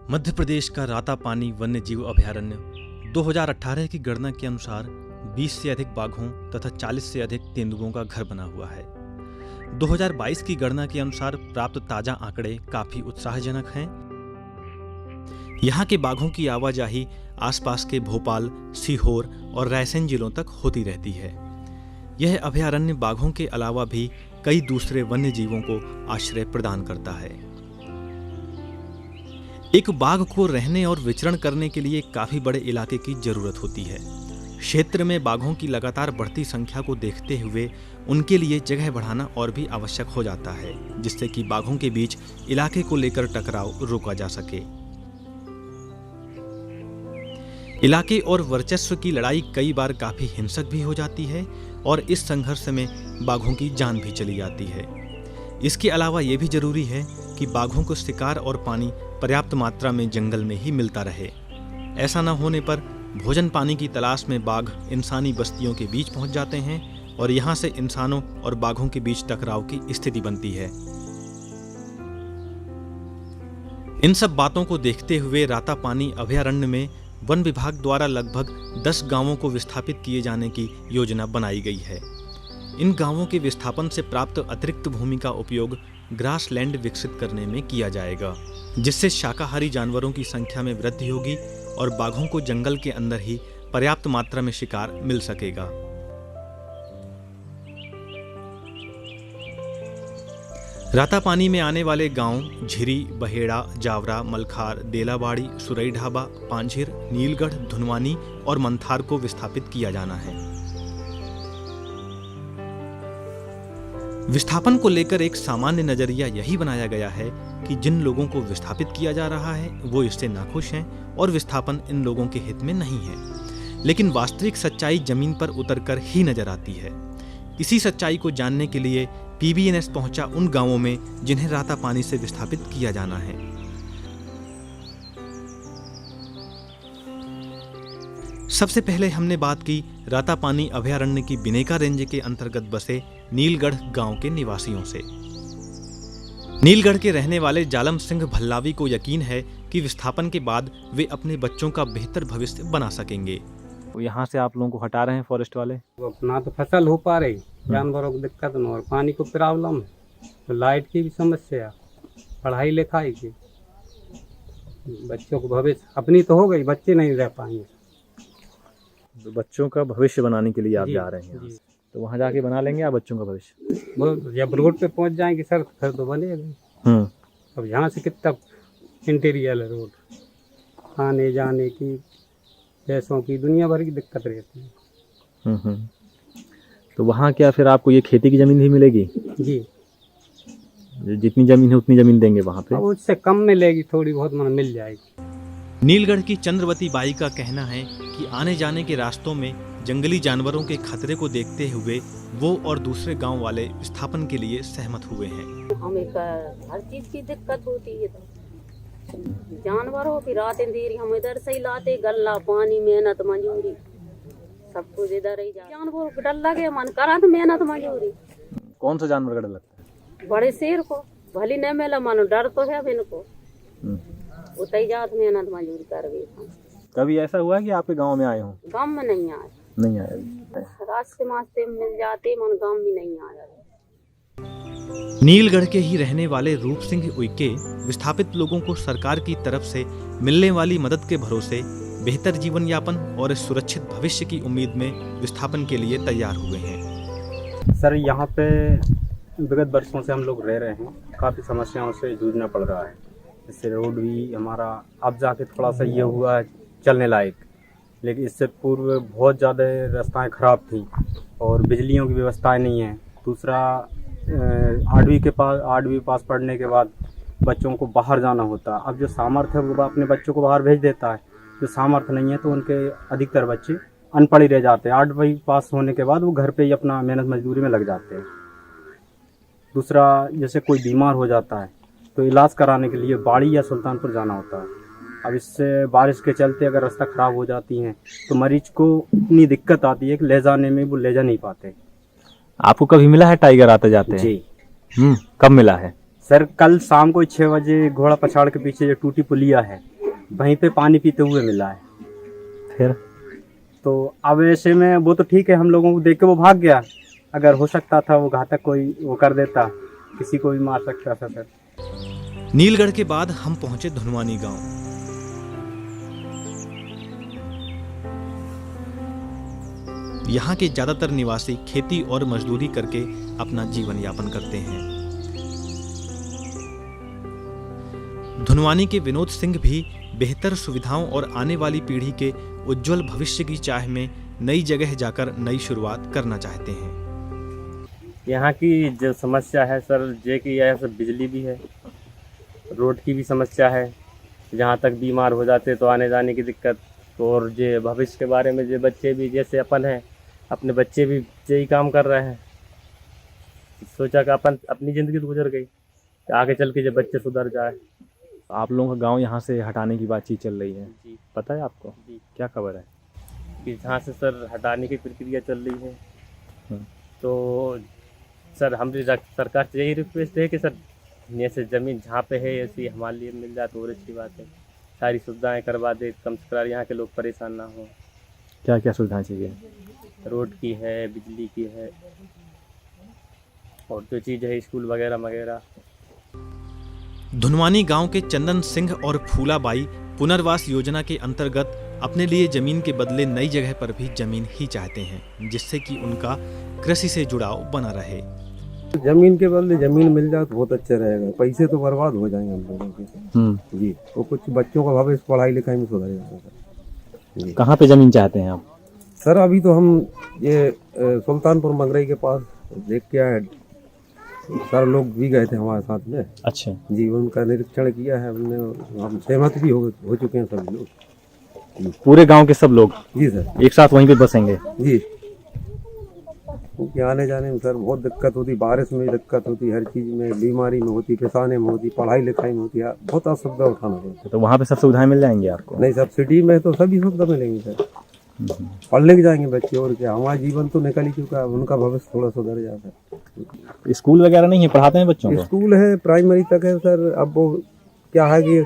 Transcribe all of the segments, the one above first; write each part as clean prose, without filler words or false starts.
मध्य प्रदेश का रातापानी वन्य जीव अभयारण्य 2018 की गणना के अनुसार 20 से अधिक बाघों तथा 40 से अधिक तेंदुओं का घर बना हुआ है। 2022 की गणना के अनुसार प्राप्त ताजा आंकड़े काफी उत्साहजनक हैं। यहाँ के बाघों की आवाजाही आसपास के भोपाल, सीहोर और रायसेन जिलों तक होती रहती है। यह अभयारण्य बाघों के अलावा भी कई दूसरे वन्य जीवों को आश्रय प्रदान करता है। एक बाघ को रहने और विचरण करने के लिए काफी बड़े इलाके की जरूरत होती है। क्षेत्र में बाघों की लगातार बढ़ती संख्या को देखते हुए उनके लिए जगह बढ़ाना और भी आवश्यक हो जाता है, जिससे कि बाघों के बीच इलाके को लेकर टकराव रोका जा सके। इलाके और वर्चस्व की लड़ाई कई बार काफी हिंसक भी हो जाती है और इस संघर्ष में बाघों की जान भी चली जाती है। इसके अलावा यह भी जरूरी है कि बाघों को शिकार और पानी पर्याप्त मात्रा में जंगल में ही मिलता रहे। ऐसा न होने पर भोजन पानी की तलाश में बाघ इंसानी बस्तियों के बीच पहुंच जाते हैं और यहां से इंसानों और बाघों के बीच टकराव की स्थिति बनती है। इन सब बातों को देखते हुए रातापानी अभयारण्य में वन विभाग द्वारा लगभग 10 गांवों को विस्थापित किए जाने की योजना बनाई गई है। इन गांवों के विस्थापन से प्राप्त अतिरिक्त भूमि का उपयोग ग्रास लैंड विकसित करने में किया जाएगा, जिससे शाकाहारी जानवरों की संख्या में वृद्धि होगी और बाघों को जंगल के अंदर ही पर्याप्त मात्रा में शिकार मिल सकेगा। रातापानी में आने वाले गांव झिरी, बहेड़ा, जावरा, मलखार, देलाबाड़ी, सुरई ढाबा, पांझिर, नीलगढ़, धुनवानी और मंथार को विस्थापित किया जाना है। विस्थापन को लेकर एक सामान्य नजरिया यही बनाया गया है कि जिन लोगों को विस्थापित किया जा रहा है वो इससे नाखुश हैं और विस्थापन इन लोगों के हित में नहीं है। लेकिन वास्तविक सच्चाई जमीन पर उतरकर ही नजर आती है। इसी सच्चाई को जानने के लिए पीबीएनएस पहुंचा उन गांवों में जिन्हें रातापानी से विस्थापित किया जाना है। सबसे पहले हमने बात की रातापानी अभयारण्य की बिनेका रेंज के अंतर्गत बसे नीलगढ़ गांव के निवासियों से। नीलगढ़ के रहने वाले जालम सिंह भल्लावी को यकीन है कि विस्थापन के बाद वे अपने बच्चों का बेहतर भविष्य बना सकेंगे। यहाँ से आप लोगों को हटा रहे हैं फॉरेस्ट वाले? अपना तो फसल हो पा रही, जानवरों को दिक्कत न और पानी को प्रॉब्लम, तो लाइट की भी समस्या, पढ़ाई लिखाई की, बच्चों को भविष्य अपनी तो हो गई, बच्चे नहीं रह पाएंगे। तो बच्चों का भविष्य बनाने के लिए आप जा रहे हैं, तो वहाँ जाके बना लेंगे आप बच्चों का भविष्य? वो जब रोड पे पहुँच जाएंगे सर फिर तो बनेगा। अब यहाँ से कितना इंटीरियर है रोड, आने जाने की, पैसों की, दुनिया भर की दिक्कत रहती है। तो वहाँ क्या फिर आपको ये खेती की जमीन भी मिलेगी? जी, जितनी जमीन है उतनी जमीन देंगे वहाँ पे? उससे कम मिलेगी, थोड़ी बहुत मन मिल जाएगी। नीलगढ़ की चंद्रवती बाई का कहना है कि आने जाने के रास्तों में जंगली जानवरों के खतरे को देखते हुए वो और दूसरे गांव वाले विस्थापन के लिए सहमत हुए हैं। हमें हर चीज की दिक्कत होती है, तो जानवरों की रात अंधेरी हम इधर से ही लाते, गल्ला पानी, मेहनत मजूरी सब कुछ इधर ही। जानवरों को डर लगे, मन करा तो मेहनत मजूरी। कौन सा जानवर का डर लगता है? बड़े शेर को भली नहीं मिला, मानो डर तो है इनको, उतई जात मेहनत मजूरी कर। कभी ऐसा हुआ कि आपके गांव में आए हो? गाँव में नहीं आए, नहीं आए। रास्ते मास्ते मिल जाते, मन गाँव में नहीं आया। नीलगढ़ के ही रहने वाले रूप सिंह उइके विस्थापित लोगों को सरकार की तरफ से मिलने वाली मदद के भरोसे बेहतर जीवन यापन और सुरक्षित भविष्य की उम्मीद में विस्थापन के लिए तैयार हुए हैं। सर यहाँ पे विगत वर्षों से हम लोग रह रहे हैं, काफ़ी समस्याओं से जूझना पड़ रहा है। इससे रोड भी हमारा अब जाके थोड़ा सा ये हुआ है चलने लायक, लेकिन इससे पूर्व बहुत ज़्यादा रास्ताएं खराब थी और बिजलियों की व्यवस्थाएं नहीं है। दूसरा 8वीं पास पढ़ने के बाद बच्चों को बाहर जाना होता। अब जो सामर्थ्य है वो अपने बच्चों को बाहर भेज देता है, जो सामर्थ्य नहीं है तो उनके अधिकतर बच्चे अनपढ़ ही रह जाते हैं। 8वीं पास होने के बाद वो घर पे ही अपना मेहनत मजदूरी में लग जाते हैं। दूसरा, जैसे कोई बीमार हो जाता है तो इलाज कराने के लिए बाड़ी या सुल्तानपुर जाना होता है। अब इससे बारिश के चलते अगर रास्ता खराब हो जाती हैं तो मरीज को इतनी दिक्कत आती है कि ले जाने में वो ले जा नहीं पाते। आपको कभी मिला है टाइगर आते जाते? जी। कब मिला है? सर कल शाम को 6 बजे घोड़ा पछाड़ के पीछे जो टूटी पुलिया है वहीं पे पानी पीते हुए मिला है। फिर तो अब ऐसे में वो तो ठीक है, हम लोगों को देख के वो भाग गया। अगर हो सकता था वो घातक कोई वो कर देता, किसी को भी मार सकता था सर। नीलगढ़ के बाद हम पहुंचे धुनवानी गांव। यहाँ के ज्यादातर निवासी खेती और मजदूरी करके अपना जीवन यापन करते हैं। धुनवानी के विनोद सिंह भी बेहतर सुविधाओं और आने वाली पीढ़ी के उज्जवल भविष्य की चाह में नई जगह जाकर नई शुरुआत करना चाहते हैं। यहाँ की जो समस्या है सर, जे कि यहाँ से बिजली भी है, रोड की भी समस्या है, जहाँ तक बीमार हो जाते तो आने जाने की दिक्कत। और जो भविष्य के बारे में जो बच्चे भी जैसे अपन हैं, अपने बच्चे भी यही काम कर रहे हैं। सोचा कि अपन अपनी ज़िंदगी तो गुजर गई, तो आगे चल के जो बच्चे सुधर जाए। आप लोगों का गांव यहाँ से हटाने की बातचीत चल रही है, जी पता है आपको? जी, क्या खबर है? कि जहाँ से सर हटाने की प्रक्रिया चल रही है। हम्म। तो सर हमारी सरकार से यही रिक्वेस्ट है कि सर जैसे ज़मीन जहाँ पे है ऐसी हमारे लिए मिल जाए तो और अच्छी बात है। सारी सुविधाएं करवा दे, कम से कम यहाँ के लोग परेशान ना हो। क्या क्या सुविधाएं चाहिए? रोड की है, बिजली की है, और जो चीज़ है स्कूल वगैरह वगैरह। धुनवानी गांव के चंदन सिंह और फूलाबाई पुनर्वास योजना के अंतर्गत अपने लिए जमीन के बदले नई जगह पर भी जमीन ही चाहते हैं, जिससे कि उनका कृषि से जुड़ाव बना रहे। जमीन के बदले जमीन मिल जाए तो बहुत अच्छा रहेगा। पैसे तो बर्बाद हो जाएंगे हम लोगों के जी, तो कुछ बच्चों का भविष्य पढ़ाई लिखाई में सुधर जाएगा जी। कहाँ पे जमीन चाहते हैं आप? सर अभी तो हम ये सुल्तानपुर मंगरई के पास देख के आए, सर लोग भी गए थे हमारे साथ में। अच्छा जी, उनका निरीक्षण किया है हमने, हम सहमत भी हो चुके हैं सभी लोग। पूरे गांव के सब लोग जी सर, एक साथ वहीं पे बसेंगे? जी, क्योंकि आने जाने में सर बहुत दिक्कत होती, बारिश में दिक्कत होती, हर चीज़ में, बीमारी में होती, पेशाने में होती, पढ़ाई लिखाई में होती है, बहुत असुविधा उठाना पड़ता है। तो वहाँ पे सब सुविधाएं मिल जाएंगी आपको? नहीं, सब्सिडी में तो सभी सुविधा मिलेंगी सर, पढ़ने के जाएंगे बच्चे, और क्या हमारा जीवन तो निकल ही चुका है, उनका भविष्य थोड़ा सुधर जाता है। स्कूल वगैरह नहीं है, पढ़ाते हैं बच्चों को? स्कूल है, प्राइमरी तक है सर। अब वो क्या है कि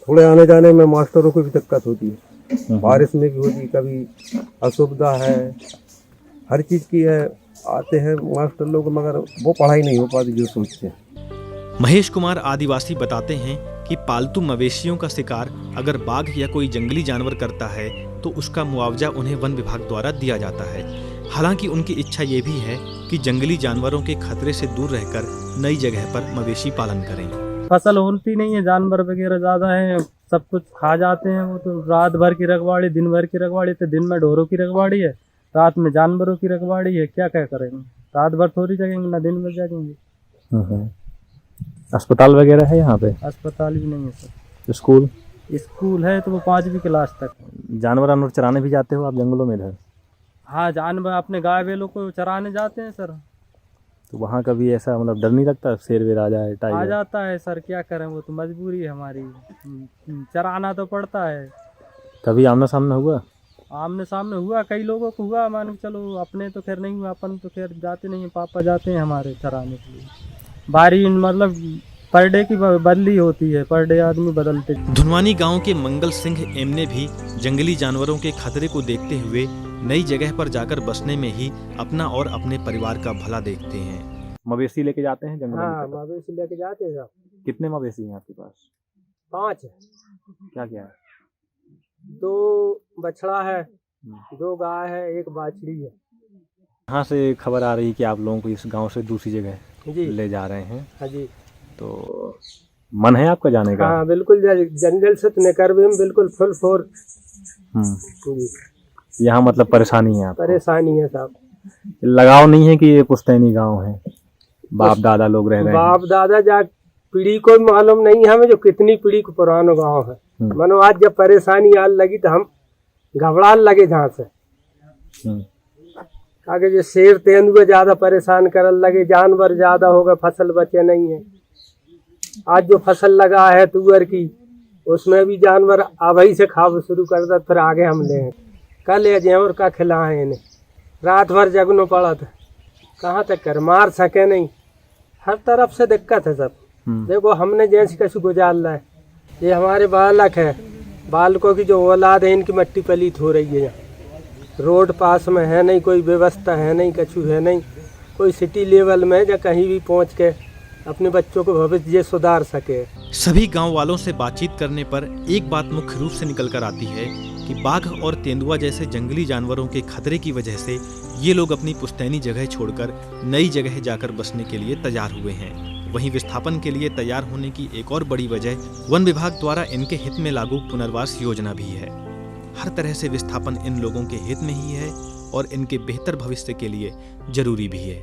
थोड़े आने जाने में मास्टरों को भी दिक्कत होती है, बारिश में भी होती, कभी असुविधा है, हर चीज़ की है। आते हैं मास्टर लोग मगर वो पढ़ाई नहीं हो पाती जो सोचते हैं। महेश कुमार आदिवासी बताते हैं कि पालतू मवेशियों का शिकार अगर बाघ या कोई जंगली जानवर करता है तो उसका मुआवजा उन्हें वन विभाग द्वारा दिया जाता है। हालांकि उनकी इच्छा ये भी है कि जंगली जानवरों के खतरे से दूर रहकर नई जगह पर मवेशी पालन करें। फसल होती नहीं है, जानवर वगैरह ज्यादा है, सब कुछ खा जाते हैं। वो तो रात भर की रखवाड़ी, दिन भर की रखवाड़ी, तो दिन में ढोरों की रखवाड़ी है, रात में जानवरों की रखवाड़ी है। क्या क्या करेंगे, रात भर थोड़ी जगेंगे ना दिन भर जगेंगे। अस्पताल वगैरह है यहाँ पे? अस्पताल भी नहीं है सर। स्कूल? स्कूल है तो वो 5वीं क्लास तक। जानवर चराने भी जाते हो आप जंगलों में इधर? हाँ, जानवर अपने गाय बैलों को चराने जाते हैं सर। तो वहाँ कभी ऐसा मतलब डर नहीं लगता शेर वेर आ जाए, आ टाइगर? जाता है सर, क्या करें, वो तो मजबूरी है हमारी, चराना तो पड़ता है। कभी आमना सामना हुआ? आमने सामने हुआ, कई लोगों को हुआ, मान के चलो, अपने तो खैर नहीं हुआ, अपन तो खैर जाते नहीं हैं, पापा जाते हैं हमारे चराने के लिए। बारी मतलब पर डे की बदली होती है, पर डे आदमी बदलते। धुनवानी गांव के मंगल सिंह एम ने भी जंगली जानवरों के खतरे को देखते हुए नई जगह पर जाकर बसने में ही अपना और अपने परिवार का भला देखते हैं। मवेशी लेके जाते हैं जंगल? हाँ, मवेशी लेके जाते हैं। कितने मवेशी हैं आपके पास? 5 है। क्या क्या है? 2 बछड़ा है, 2 गाय है, 1 बाछड़ी है। यहाँ से खबर आ रही है कि आप लोगों को इस गांव से दूसरी जगह जी ले जा रहे हैं, हाँ जी। तो मन है आपका जाने का? हाँ बिल्कुल, जंगल से तो निकल भी हम बिल्कुल फुल फोर। यहाँ मतलब परेशानी है आपको? परेशानी है साहब। लगाव नहीं है कि ये पुश्तैनी गांव है, बाप दादा लोग रह रहे हैं? बाप दादा जा पीढ़ी को मालूम नहीं हमें, जो कितनी पीढ़ी को पुराना गांव है। मनो आज जब परेशानी आने लगी तो हम घबराने लगे जहाँ से, आगे जो शेर तेंदुए ज्यादा परेशान करने लगे, जानवर ज्यादा हो गए, फसल बचे नहीं है। आज जो फसल लगा है तुअर की, उसमें भी जानवर अभी से खाव शुरू कर दे, फिर आगे हम ले कल ये जेवर का खिलाए इन्हें, रात भर जगनो पड़ा था, कहाँ तक कर मार सके नहीं, हर तरफ से दिक्कत है सब। देखो हमने जैसे कैसे गुजार ला है, ये हमारे बालक है, बालकों की जो औलाद है इनकी मट्टी पलीत हो रही है। यहाँ रोड पास में है नहीं, कोई व्यवस्था है नहीं, कछु है नहीं, कोई सिटी लेवल में या कहीं भी पहुँच के अपने बच्चों को भविष्य ये सुधार सके। सभी गांव वालों से बातचीत करने पर एक बात मुख्य रूप से निकल कर आती है कि बाघ और तेंदुआ जैसे जंगली जानवरों के खतरे की वजह से ये लोग अपनी पुश्तैनी जगह छोड़कर नई जगह जाकर बसने के लिए तैयार हुए हैं। वहीं विस्थापन के लिए तैयार होने की एक और बड़ी वजह वन विभाग द्वारा इनके हित में लागू पुनर्वास योजना भी है। हर तरह से विस्थापन इन लोगों के हित में ही है और इनके बेहतर भविष्य के लिए जरूरी भी है।